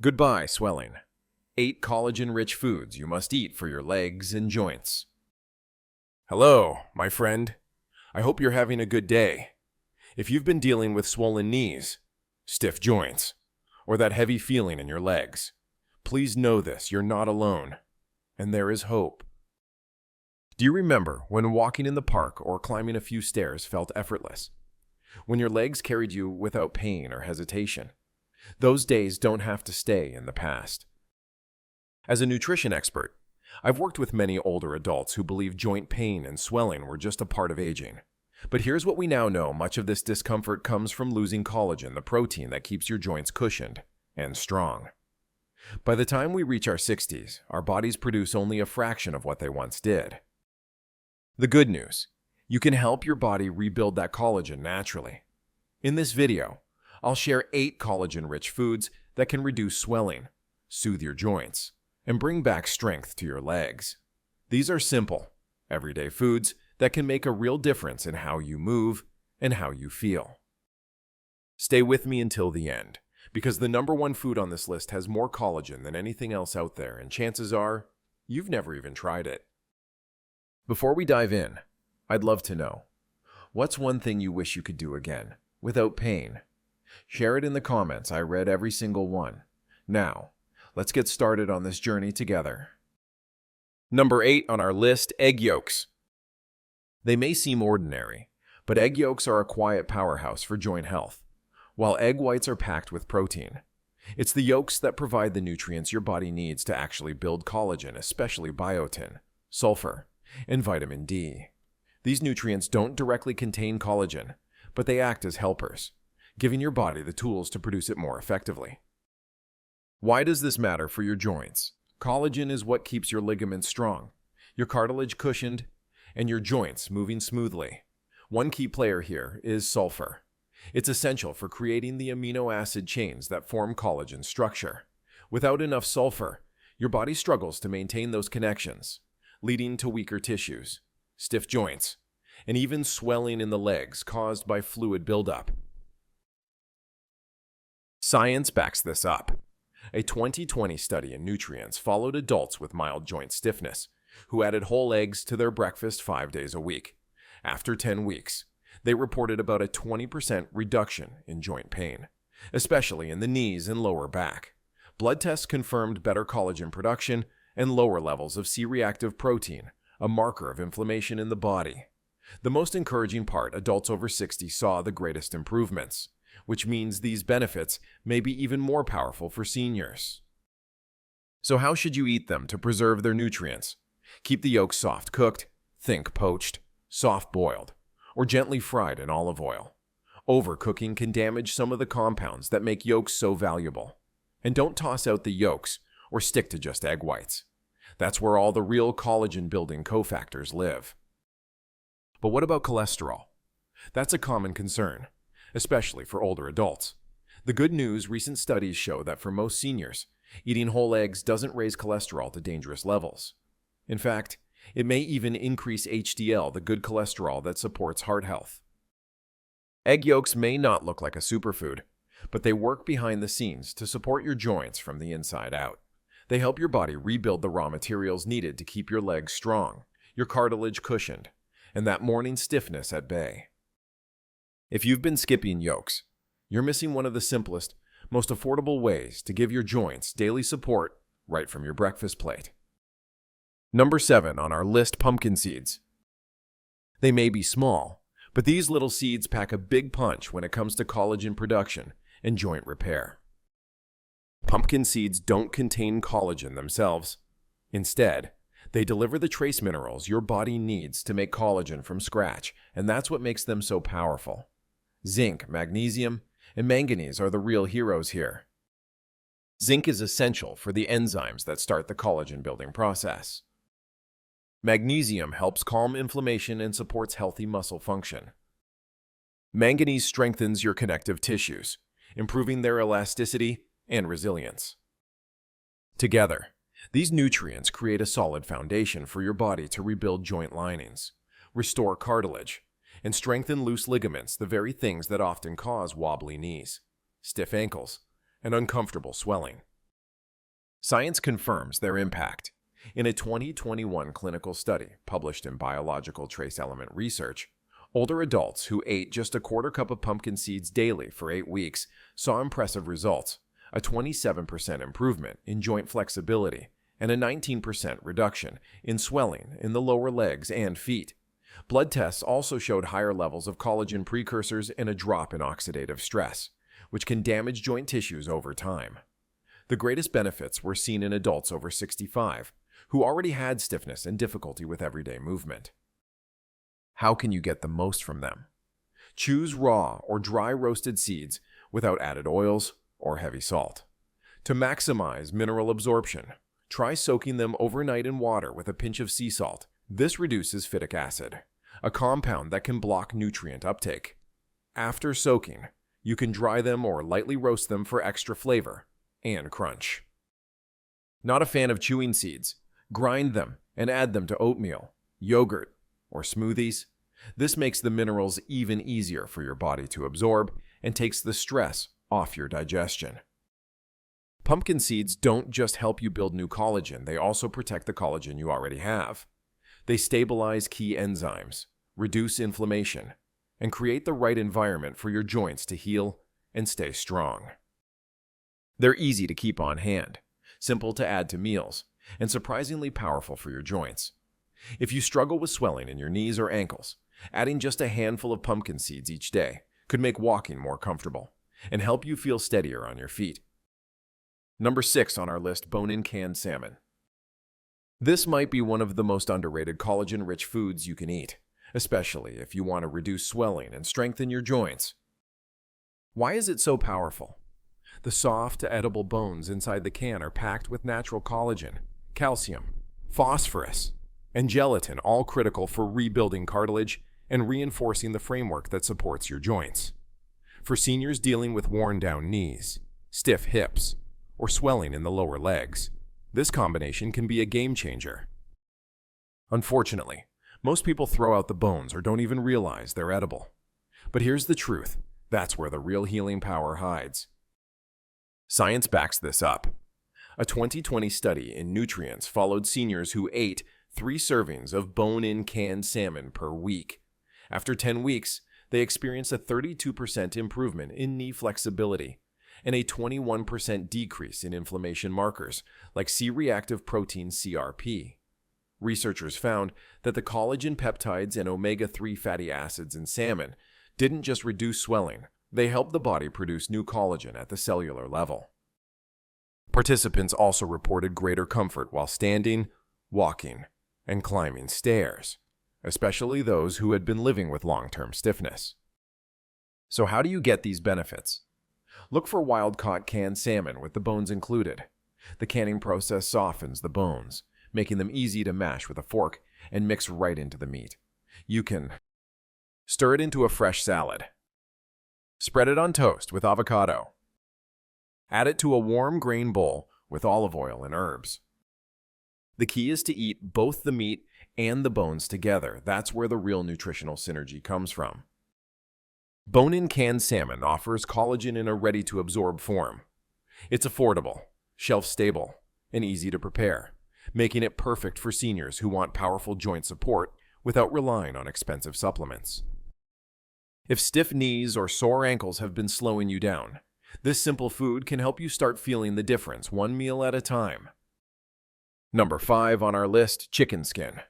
Goodbye, swelling. 8 collagen-rich foods you must eat for your legs and joints. Hello, my friend. I hope you're having a good day. If you've been dealing with swollen knees, stiff joints, or that heavy feeling in your legs, please know this, you're not alone, and there is hope. Do you remember when walking in the park or climbing a few stairs felt effortless? When your legs carried you without pain or hesitation? Those days don't have to stay in the past. As a nutrition expert, I've worked with many older adults who believe joint pain and swelling were just a part of aging. But here's what we now know: much of this discomfort comes from losing collagen, the protein that keeps your joints cushioned and strong. By the time we reach our 60s, our bodies produce only a fraction of what they once did. The good news: you can help your body rebuild that collagen naturally. In this video, I'll share 8 collagen-rich foods that can reduce swelling, soothe your joints, and bring back strength to your legs. These are simple, everyday foods that can make a real difference in how you move and how you feel. Stay with me until the end, because the #1 food on this list has more collagen than anything else out there, and chances are you've never even tried it. Before we dive in, I'd love to know, what's one thing you wish you could do again, without pain? Share it in the comments. I read every single one. Now, let's get started on this journey together. Number 8 on our list, egg yolks. They may seem ordinary, but egg yolks are a quiet powerhouse for joint health. While egg whites are packed with protein, it's the yolks that provide the nutrients your body needs to actually build collagen, especially biotin, sulfur, and vitamin D. These nutrients don't directly contain collagen, but they act as helpers, giving your body the tools to produce it more effectively. Why does this matter for your joints? Collagen is what keeps your ligaments strong, your cartilage cushioned, and your joints moving smoothly. One key player here is sulfur. It's essential for creating the amino acid chains that form collagen structure. Without enough sulfur, your body struggles to maintain those connections, leading to weaker tissues, stiff joints, and even swelling in the legs caused by fluid buildup. Science backs this up. A 2020 study in nutrients followed adults with mild joint stiffness who added whole eggs to their breakfast 5 days a week. After 10 weeks, they reported about a 20% reduction in joint pain, especially in the knees and lower back. Blood tests confirmed better collagen production and lower levels of C-reactive protein, a marker of inflammation in the body. The most encouraging part: adults over 60 saw the greatest improvements, which means these benefits may be even more powerful for seniors. So how should you eat them to preserve their nutrients? Keep the yolks soft cooked, think poached, soft boiled, or gently fried in olive oil. Overcooking can damage some of the compounds that make yolks so valuable. And don't toss out the yolks or stick to just egg whites. That's where all the real collagen-building cofactors live. But what about cholesterol? That's a common concern, especially for older adults. The good news: recent studies show that for most seniors, eating whole eggs doesn't raise cholesterol to dangerous levels. In fact, it may even increase HDL, the good cholesterol that supports heart health. Egg yolks may not look like a superfood, but they work behind the scenes to support your joints from the inside out. They help your body rebuild the raw materials needed to keep your legs strong, your cartilage cushioned, and that morning stiffness at bay. If you've been skipping yolks, you're missing one of the simplest, most affordable ways to give your joints daily support right from your breakfast plate. Number 7 on our list, pumpkin seeds. They may be small, but these little seeds pack a big punch when it comes to collagen production and joint repair. Pumpkin seeds don't contain collagen themselves. Instead, they deliver the trace minerals your body needs to make collagen from scratch, and that's what makes them so powerful. Zinc, magnesium, and manganese are the real heroes here. Zinc is essential for the enzymes that start the collagen-building process. Magnesium helps calm inflammation and supports healthy muscle function. Manganese strengthens your connective tissues, improving their elasticity and resilience. Together, these nutrients create a solid foundation for your body to rebuild joint linings, restore cartilage, and strengthen loose ligaments, the very things that often cause wobbly knees, stiff ankles, and uncomfortable swelling. Science confirms their impact. In a 2021 clinical study published in Biological Trace Element Research, older adults who ate just a quarter cup of pumpkin seeds daily for 8 weeks saw impressive results, a 27% improvement in joint flexibility and a 19% reduction in swelling in the lower legs and feet. Blood tests also showed higher levels of collagen precursors and a drop in oxidative stress, which can damage joint tissues over time. The greatest benefits were seen in adults over 65, who already had stiffness and difficulty with everyday movement. How can you get the most from them? Choose raw or dry roasted seeds without added oils or heavy salt. To maximize mineral absorption, try soaking them overnight in water with a pinch of sea salt. This reduces phytic acid, a compound that can block nutrient uptake. After soaking, you can dry them or lightly roast them for extra flavor and crunch. Not a fan of chewing seeds? Grind them and add them to oatmeal, yogurt, or smoothies. This makes the minerals even easier for your body to absorb and takes the stress off your digestion. Pumpkin seeds don't just help you build new collagen, they also protect the collagen you already have. They stabilize key enzymes, reduce inflammation, and create the right environment for your joints to heal and stay strong. They're easy to keep on hand, simple to add to meals, and surprisingly powerful for your joints. If you struggle with swelling in your knees or ankles, adding just a handful of pumpkin seeds each day could make walking more comfortable and help you feel steadier on your feet. Number 6 on our list, bone-in canned salmon. This might be one of the most underrated collagen-rich foods you can eat, especially if you want to reduce swelling and strengthen your joints. Why is it so powerful? The soft, edible bones inside the can are packed with natural collagen, calcium, phosphorus, and gelatin, all critical for rebuilding cartilage and reinforcing the framework that supports your joints. For seniors dealing with worn-down knees, stiff hips, or swelling in the lower legs, this combination can be a game changer. Unfortunately, most people throw out the bones or don't even realize they're edible. But here's the truth. That's where the real healing power hides. Science backs this up. A 2020 study in Nutrients followed seniors who ate 3 servings of bone-in canned salmon per week. After 10 weeks, they experienced a 32% improvement in knee flexibility and a 21% decrease in inflammation markers like C-reactive protein CRP. Researchers found that the collagen peptides and omega-3 fatty acids in salmon didn't just reduce swelling, they helped the body produce new collagen at the cellular level. Participants also reported greater comfort while standing, walking, and climbing stairs, especially those who had been living with long-term stiffness. So how do you get these benefits? Look for wild-caught canned salmon with the bones included. The canning process softens the bones, making them easy to mash with a fork and mix right into the meat. You can stir it into a fresh salad. Spread it on toast with avocado. Add it to a warm grain bowl with olive oil and herbs. The key is to eat both the meat and the bones together. That's where the real nutritional synergy comes from. Bone-in canned salmon offers collagen in a ready-to-absorb form. It's affordable, shelf-stable, and easy to prepare, making it perfect for seniors who want powerful joint support without relying on expensive supplements. If stiff knees or sore ankles have been slowing you down, this simple food can help you start feeling the difference one meal at a time. Number 5 on our list, chicken skin.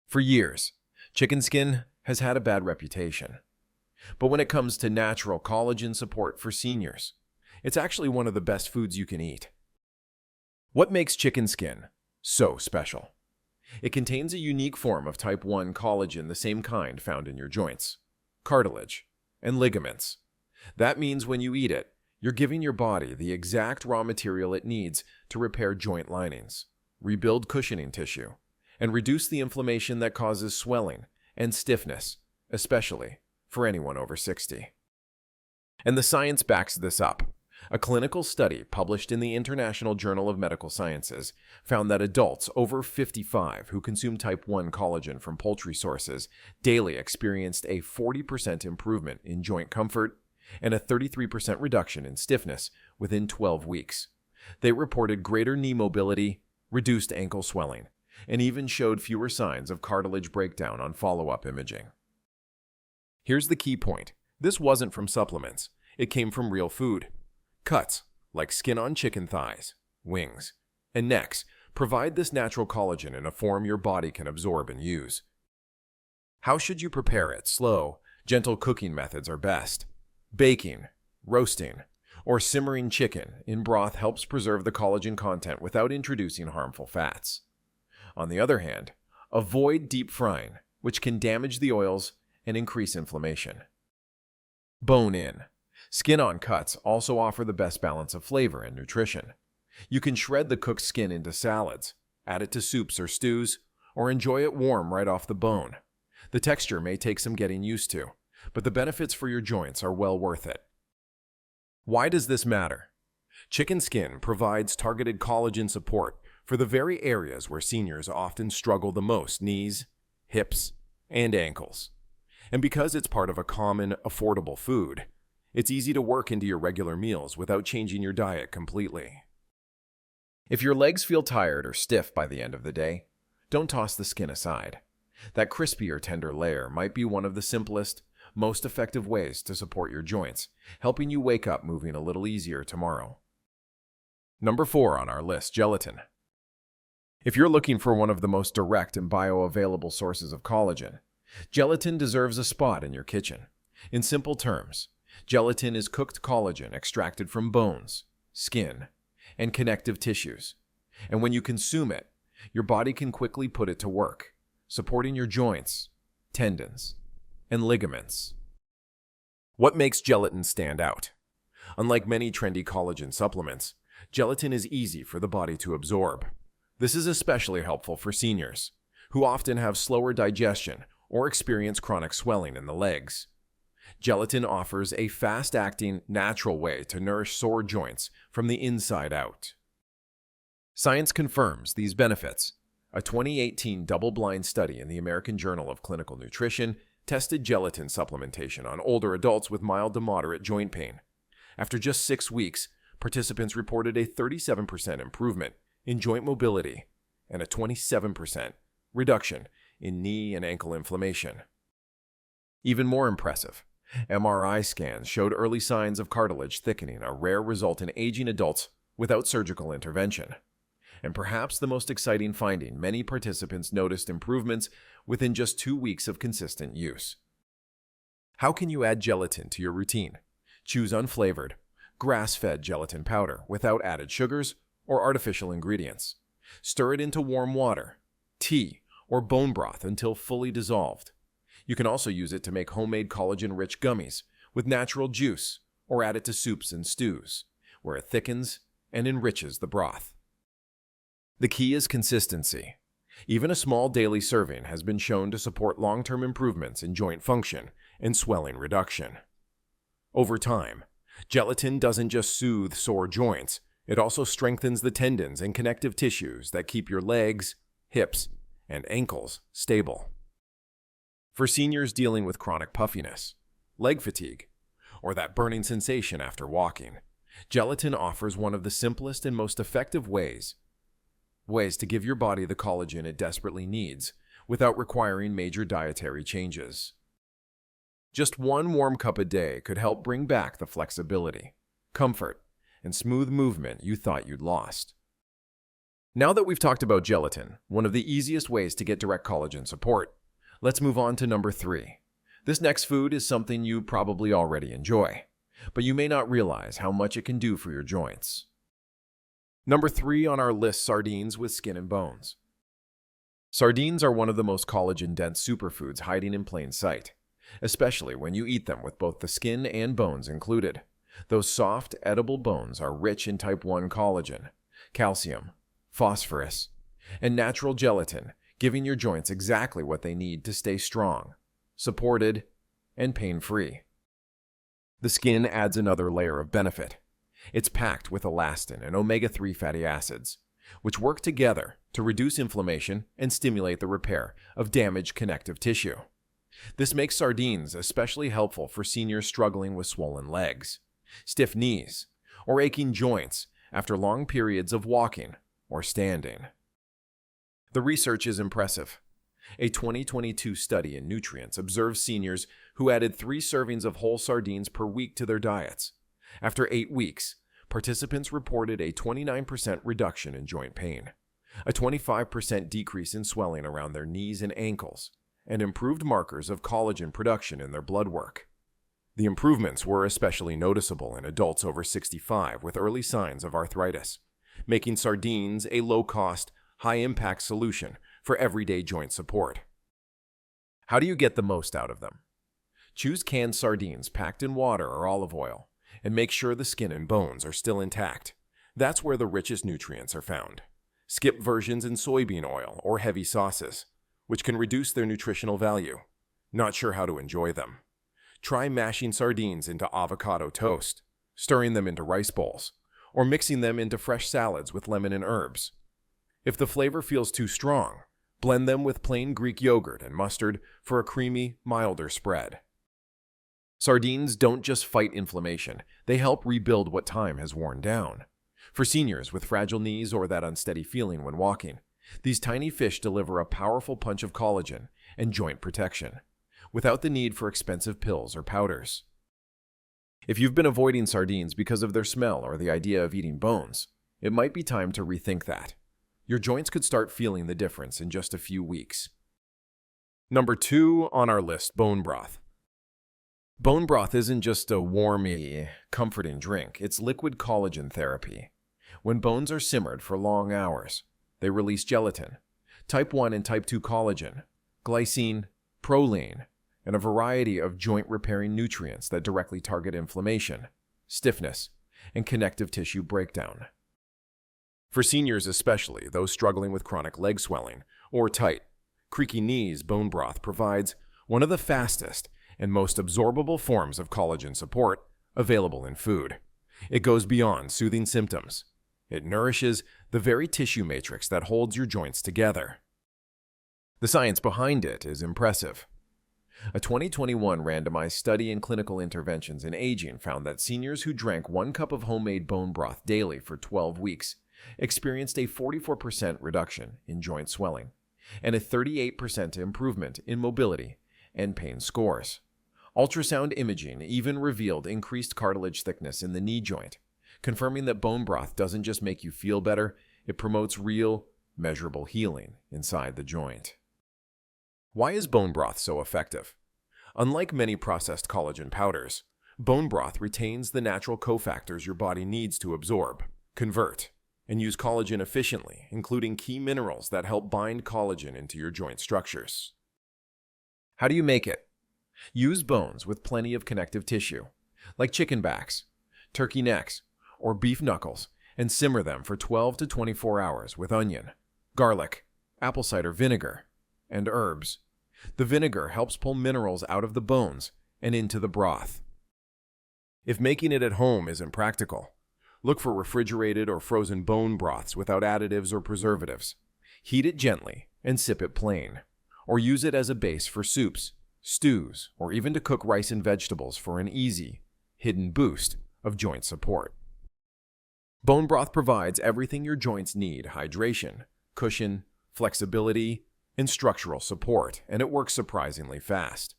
For years, chicken skin has had a bad reputation. But when it comes to natural collagen support for seniors, it's actually one of the best foods you can eat. What makes chicken skin so special? It contains a unique form of type 1 collagen, the same kind found in your joints, cartilage, and ligaments. That means when you eat it, you're giving your body the exact raw material it needs to repair joint linings, rebuild cushioning tissue, and reduce the inflammation that causes swelling and stiffness, especially for anyone over 60. And the science backs this up. A clinical study published in the International Journal of Medical Sciences found that adults over 55 who consume type 1 collagen from poultry sources daily experienced a 40% improvement in joint comfort and a 33% reduction in stiffness within 12 weeks. They reported greater knee mobility, reduced ankle swelling, and even showed fewer signs of cartilage breakdown on follow-up imaging. Here's the key point. This wasn't from supplements. It came from real food. Cuts, like skin on chicken thighs, wings, and necks, provide this natural collagen in a form your body can absorb and use. How should you prepare it? Slow, gentle cooking methods are best. Baking, roasting, or simmering chicken in broth helps preserve the collagen content without introducing harmful fats. On the other hand, avoid deep frying, which can damage the oils and increase inflammation. Bone-in. Skin-on cuts also offer the best balance of flavor and nutrition. You can shred the cooked skin into salads, add it to soups or stews, or enjoy it warm right off the bone. The texture may take some getting used to, but the benefits for your joints are well worth it. Why does this matter? Chicken skin provides targeted collagen support for the very areas where seniors often struggle the most: knees, hips, and ankles. And because it's part of a common, affordable food, it's easy to work into your regular meals without changing your diet completely. If your legs feel tired or stiff by the end of the day, don't toss the skin aside. That crispy or tender layer might be one of the simplest, most effective ways to support your joints, helping you wake up moving a little easier tomorrow. Number 4 on our list, gelatin. If you're looking for one of the most direct and bioavailable sources of collagen, gelatin deserves a spot in your kitchen. In simple terms, gelatin is cooked collagen extracted from bones, skin, and connective tissues. And when you consume it, your body can quickly put it to work, supporting your joints, tendons, and ligaments. What makes gelatin stand out? Unlike many trendy collagen supplements, gelatin is easy for the body to absorb. This is especially helpful for seniors, who often have slower digestion or experience chronic swelling in the legs. Gelatin offers a fast-acting, natural way to nourish sore joints from the inside out. Science confirms these benefits. A 2018 double-blind study in the American Journal of Clinical Nutrition tested gelatin supplementation on older adults with mild to moderate joint pain. After just 6 weeks, participants reported a 37% improvement in joint mobility and a 27% reduction in knee and ankle inflammation. Even more impressive, MRI scans showed early signs of cartilage thickening, a rare result in aging adults without surgical intervention. And perhaps the most exciting finding, many participants noticed improvements within just 2 weeks of consistent use. How can you add gelatin to your routine? Choose unflavored, grass-fed gelatin powder without added sugars or artificial ingredients. Stir it into warm water, tea, or bone broth until fully dissolved. You can also use it to make homemade collagen-rich gummies with natural juice, or add it to soups and stews, where it thickens and enriches the broth. The key is consistency. Even a small daily serving has been shown to support long-term improvements in joint function and swelling reduction. Over time, gelatin doesn't just soothe sore joints, it also strengthens the tendons and connective tissues that keep your legs, hips, and ankles stable. For seniors dealing with chronic puffiness, leg fatigue, or that burning sensation after walking, gelatin offers one of the simplest and most effective ways to give your body the collagen it desperately needs without requiring major dietary changes. Just 1 warm cup a day could help bring back the flexibility, comfort, and smooth movement you thought you'd lost. Now that we've talked about gelatin, one of the easiest ways to get direct collagen support, let's move on to number 3. This next food is something you probably already enjoy, but you may not realize how much it can do for your joints. Number 3 on our list, sardines with skin and bones. Sardines are one of the most collagen-dense superfoods hiding in plain sight, especially when you eat them with both the skin and bones included. Those soft, edible bones are rich in type 1 collagen, calcium, phosphorus, and natural gelatin, giving your joints exactly what they need to stay strong, supported, and pain-free. The skin adds another layer of benefit. It's packed with elastin and omega-3 fatty acids, which work together to reduce inflammation and stimulate the repair of damaged connective tissue. This makes sardines especially helpful for seniors struggling with swollen legs, stiff knees, or aching joints, after long periods of walking or standing. The research is impressive. A 2022 study in nutrients observed seniors who added 3 servings of whole sardines per week to their diets. After 8 weeks, participants reported a 29% reduction in joint pain, a 25% decrease in swelling around their knees and ankles, and improved markers of collagen production in their blood work. The improvements were especially noticeable in adults over 65 with early signs of arthritis, making sardines a low-cost, high-impact solution for everyday joint support. How do you get the most out of them? Choose canned sardines packed in water or olive oil, and make sure the skin and bones are still intact. That's where the richest nutrients are found. Skip versions in soybean oil or heavy sauces, which can reduce their nutritional value. Not sure how to enjoy them? Try mashing sardines into avocado toast, stirring them into rice bowls, or mixing them into fresh salads with lemon and herbs. If the flavor feels too strong, blend them with plain Greek yogurt and mustard for a creamy, milder spread. Sardines don't just fight inflammation, they help rebuild what time has worn down. For seniors with fragile knees or that unsteady feeling when walking, these tiny fish deliver a powerful punch of collagen and joint protection, without the need for expensive pills or powders. If you've been avoiding sardines because of their smell or the idea of eating bones, it might be time to rethink that. Your joints could start feeling the difference in just a few weeks. Number 2 on our list, bone broth. Bone broth isn't just a warmy, comforting drink, it's liquid collagen therapy. When bones are simmered for long hours, they release gelatin, type 1 and type 2 collagen, glycine, proline, and a variety of joint-repairing nutrients that directly target inflammation, stiffness, and connective tissue breakdown. For seniors especially, those struggling with chronic leg swelling or tight, creaky knees, bone broth provides one of the fastest and most absorbable forms of collagen support available in food. It goes beyond soothing symptoms. It nourishes the very tissue matrix that holds your joints together. The science behind it is impressive. A 2021 randomized study in clinical interventions in aging found that seniors who drank 1 cup of homemade bone broth daily for 12 weeks experienced a 44% reduction in joint swelling and a 38% improvement in mobility and pain scores. Ultrasound imaging even revealed increased cartilage thickness in the knee joint, confirming that bone broth doesn't just make you feel better, it promotes real, measurable healing inside the joint. Why is bone broth so effective? Unlike many processed collagen powders, bone broth retains the natural cofactors your body needs to absorb, convert, and use collagen efficiently, including key minerals that help bind collagen into your joint structures. How do you make it? Use bones with plenty of connective tissue, like chicken backs, turkey necks, or beef knuckles, and simmer them for 12 to 24 hours with onion, garlic, apple cider vinegar, and herbs. The vinegar helps pull minerals out of the bones and into the broth. If making it at home isn't practical, look for refrigerated or frozen bone broths without additives or preservatives. Heat it gently and sip it plain, or use it as a base for soups, stews, or even to cook rice and vegetables for an easy, hidden boost of joint support. Bone broth provides everything your joints need: hydration, cushion, flexibility, and structural support, and it works surprisingly fast.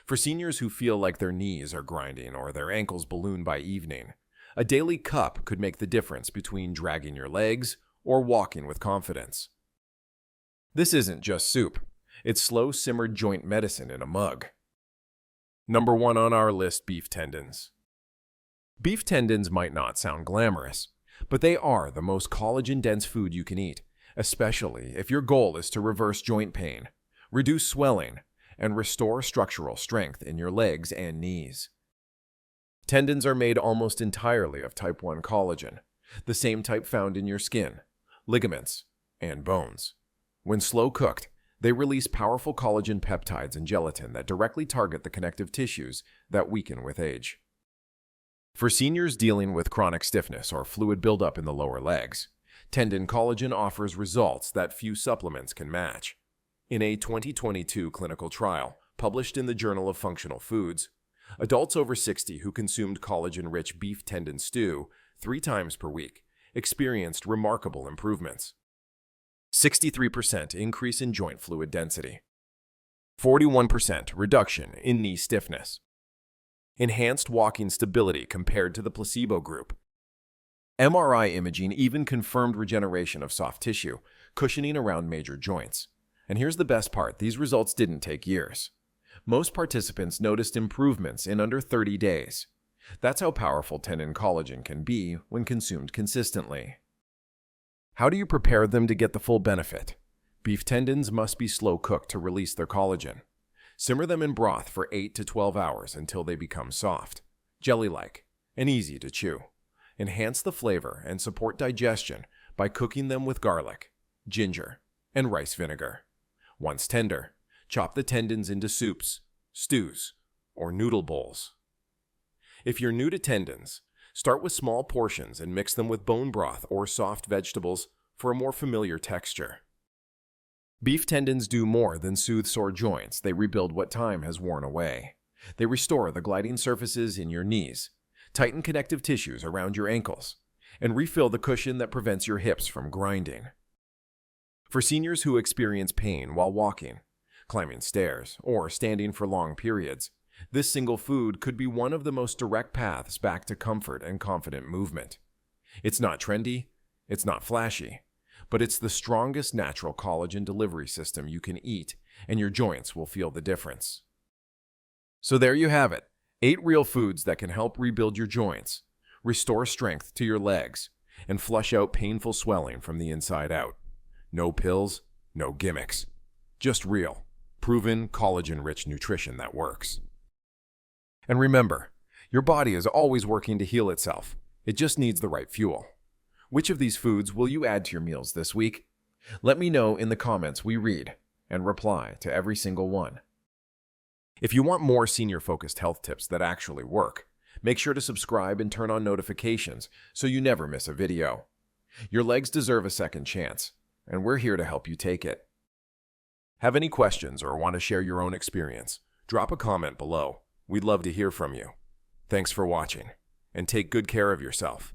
For seniors who feel like their knees are grinding or their ankles balloon by evening, a daily cup could make the difference between dragging your legs or walking with confidence. This isn't just soup. It's slow-simmered joint medicine in a mug. Number 1 on our list, beef tendons. Beef tendons might not sound glamorous, but they are the most collagen-dense food you can eat, especially if your goal is to reverse joint pain, reduce swelling, and restore structural strength in your legs and knees. Tendons are made almost entirely of type 1 collagen, the same type found in your skin, ligaments, and bones. When slow cooked, they release powerful collagen peptides and gelatin that directly target the connective tissues that weaken with age. For seniors dealing with chronic stiffness or fluid buildup in the lower legs, tendon collagen offers results that few supplements can match. In a 2022 clinical trial published in the Journal of Functional Foods, adults over 60 who consumed collagen-rich beef tendon stew 3 times per week experienced remarkable improvements. 63% increase in joint fluid density. 41% reduction in knee stiffness. Enhanced walking stability compared to the placebo group. MRI imaging even confirmed regeneration of soft tissue, cushioning around major joints. And here's the best part, these results didn't take years. Most participants noticed improvements in under 30 days. That's how powerful tendon collagen can be when consumed consistently. How do you prepare them to get the full benefit? Beef tendons must be slow cooked to release their collagen. Simmer them in broth for 8 to 12 hours until they become soft, jelly-like, and easy to chew. Enhance the flavor and support digestion by cooking them with garlic, ginger, and rice vinegar. Once tender, chop the tendons into soups, stews, or noodle bowls. If you're new to tendons, start with small portions and mix them with bone broth or soft vegetables for a more familiar texture. Beef tendons do more than soothe sore joints. They rebuild what time has worn away. They restore the gliding surfaces in your knees, tighten connective tissues around your ankles, and refill the cushion that prevents your hips from grinding. For seniors who experience pain while walking, climbing stairs, or standing for long periods, this single food could be one of the most direct paths back to comfort and confident movement. It's not trendy, it's not flashy, but it's the strongest natural collagen delivery system you can eat, and your joints will feel the difference. So there you have it, 8 real foods that can help rebuild your joints, restore strength to your legs, and flush out painful swelling from the inside out. No pills, no gimmicks. Just real, proven collagen-rich nutrition that works. And remember, your body is always working to heal itself. It just needs the right fuel. Which of these foods will you add to your meals this week? Let me know in the comments. We read and reply to every single one. If you want more senior-focused health tips that actually work, make sure to subscribe and turn on notifications so you never miss a video. Your legs deserve a second chance, and we're here to help you take it. Have any questions or want to share your own experience? Drop a comment below. We'd love to hear from you. Thanks for watching, and take good care of yourself.